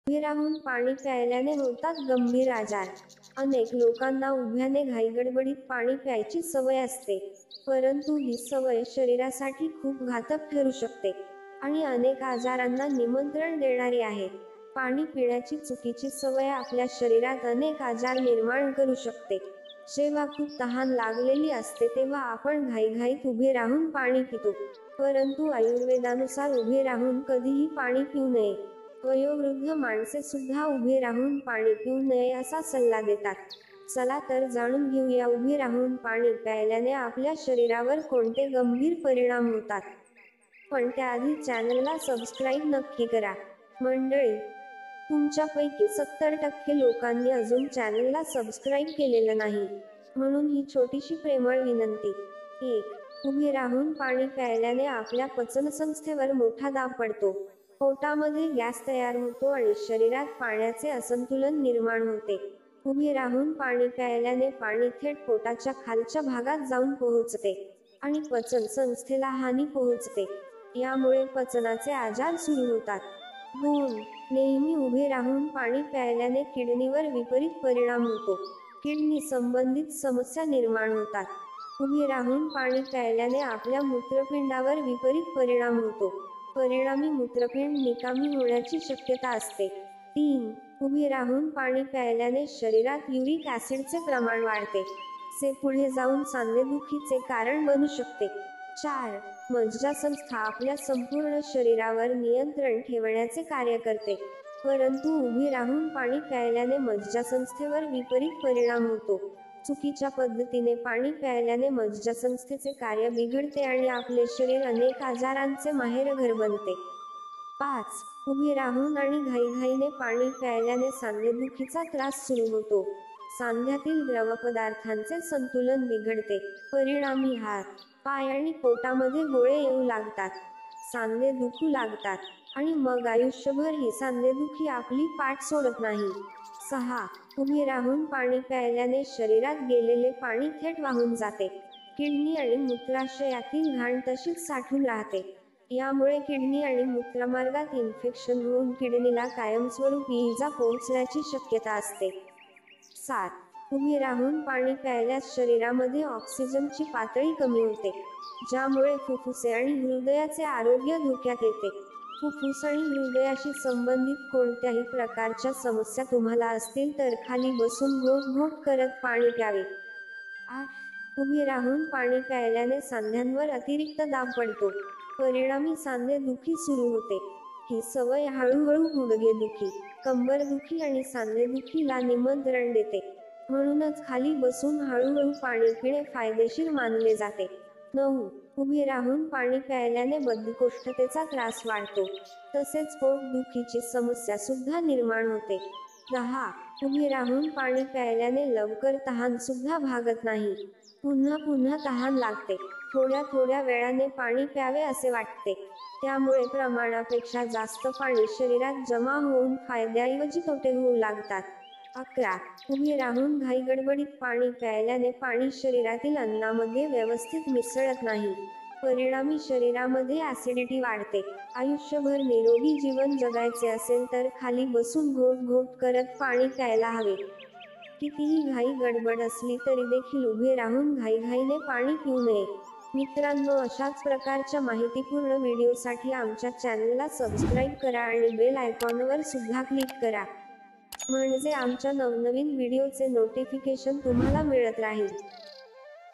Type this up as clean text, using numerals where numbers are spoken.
उभे राहून पाणी प्यायल्याने होतात गंभीर आजार. अनेक लोकांना उभ्याने घाईगडबडीत पाणी प्यायची सवय असते, परंतु ही सवय शरीरासाठी खूप घातक ठरू शकते आणि अनेक आजारांना निमंत्रण देणारी आहे. पाणी पिण्याची चुकीची सवय आपल्या शरीरात अनेक आजार निर्माण करू शकते. जेव्हा खूप तहान लागलेली असते तेव्हा आपण घाईघाईत उभे राहून पाणी पितो, परंतु आयुर्वेदानुसार उभे राहून कधीही पाणी पिऊ नये. वयोवृद्ध माणसे सुद्धा उभे राहून पाणी पिऊ नये असा सल्ला देतात. चला तर जाणून घेऊया उभे राहून पाणी प्यायल्याने आपल्या शरीरावर कोणते गंभीर परिणाम होतात. पण त्याआधी चॅनलला सबस्क्राईब नक्की करा. मंडळी, तुमच्यापैकी 70% लोकांनी अजून चॅनलला सबस्क्राईब केलेलं नाही, म्हणून ही छोटीशी प्रेमळ विनंती. 1. उभे राहून पाणी प्यायल्याने आपल्या पचनसंस्थेवर मोठा दाब पडतो. पोटामध्ये गॅस तयार होतो आणि शरीरात पाण्याचे असंतुलन निर्माण होते. उभे राहून पाणी प्यायल्याने पाणी थेट पोटाच्या खालच्या भागात जाऊन पोहोचते आणि पचन संस्थेला हानी पोहोचते. यामुळे पचनाचे आजार सुरू होतात. 2. नेहमी उभे राहून पाणी प्यायल्याने किडनीवर विपरीत परिणाम होतो. किडनी संबंधित समस्या निर्माण होतात. उभे राहून पाणी प्यायल्याने आपल्या मूत्रपिंडावर विपरीत परिणाम होतो. परिणामी मूत्रपिंड निकामी होण्याची शक्यता असते. 3. उभे राहून पाणी प्यायल्याने शरीरात युरिक ॲसिडचे प्रमाण वाढते. जे पुढे जाऊन सांधेदुखीचे कारण बनू शकते. 4. मज्जासंस्था आपल्या संपूर्ण शरीरावर नियंत्रण ठेवण्याचे कार्य करते, परंतु उभे राहून पाणी प्यायल्याने मज्जासंस्थेवर विपरीत परिणाम होतो. चुकीच्या पद्धतीने पाणी प्यायल्याने मज्जासंस्थेचे कार्य बिघडते आणि आपले शरीर अनेक आजारांचे माहेरघर बनते. 5. उभे राहून आणि घाईघाईने पाणी प्यायल्याने सांधेदुखीचा त्रास सुरू होतो. सांध्यातील द्रवपदार्थांचे संतुलन बिघडते. परिणामी हात, पाय आणि पोटामध्ये गोळे येऊ लागतात. सांधे दुखू लागतात आणि मग आयुष्यभर ही सांधेदुखी आपली पाठ सोडत नाही. 6. उभे राहून पाणी प्यायल्याने शरीरात गेलेले पाणी थेट वाहून जाते. किडनी आणि मूत्राशयातील घाण तशीच साठून राहते. यामुळे किडनी आणि मूत्रमार्गात इन्फेक्शन होऊन किडनीला कायमस्वरूपी इजा पोहोचण्याची शक्यता असते. 7. उभे राहून पाणी प्यायल्यास शरीरामध्ये ऑक्सिजनची पातळी कमी होते, ज्यामुळे फुफ्फुसे आणि हृदयाचे आरोग्य धोक्यात येते. फुफ्फुस आणि हृदयाशी संबंधित कोणत्याही प्रकारच्या समस्या तुम्हाला असतील तर खाली बसून घोट घोट करत पाणी प्यावे. 8. उभे राहून पाणी प्यायल्याने सांध्यांवर अतिरिक्त दाब पडतो. परिणामी सांधेदुखी सुरू होते. ही सवय हळूहळू गुडघेदुखी, कंबरदुखी आणि सांधेदुखीला निमंत्रण देते. म्हणूनच खाली बसून हळूहळू पाणी पिणे फायदेशीर मानले जाते. 9. उभे राहून पाणी प्यायल्याने बद्धकोष्ठतेचा त्रास वाढतो, तसेच पोटदुखीची समस्या सुद्धा निर्माण होते. 10. उभे राहून पाणी प्यायल्याने लवकर तहान सुद्धा भागत नाही. पुन्हा पुन्हा तहान लागते. थोड्या थोड्या वेळाने पाणी प्यावे असे वाटते. त्यामुळे प्रमाणापेक्षा जास्त पाणी शरीरात जमा होऊन फायद्याऐवजी तोटे होऊ लागतात. 11. उभे राहून घाईगडबडीत पाणी प्यायल्याने पाणी शरीरातील अन्नामध्ये व्यवस्थित मिसळत नाही. परिणामी शरीरामध्ये ॲसिडिटी वाढते. आयुष्यभर निरोगी जीवन जगायचे असेल तर खाली बसून घोट घोट करत पाणी प्यायला हवे. कितीही घाई गडबड असली तरी देखील उभे राहून घाईघाईने पाणी पिऊ नये. मित्रांनो, अशाच प्रकारच्या माहितीपूर्ण व्हिडिओसाठी आमच्या चॅनलला सबस्क्राईब करा आणि बेल आयकॉनवर सुद्धा क्लिक करा, म्हणजे आमच्या नवनवीन व्हिडिओचे नोटिफिकेशन तुम्हाला मिळत राहील.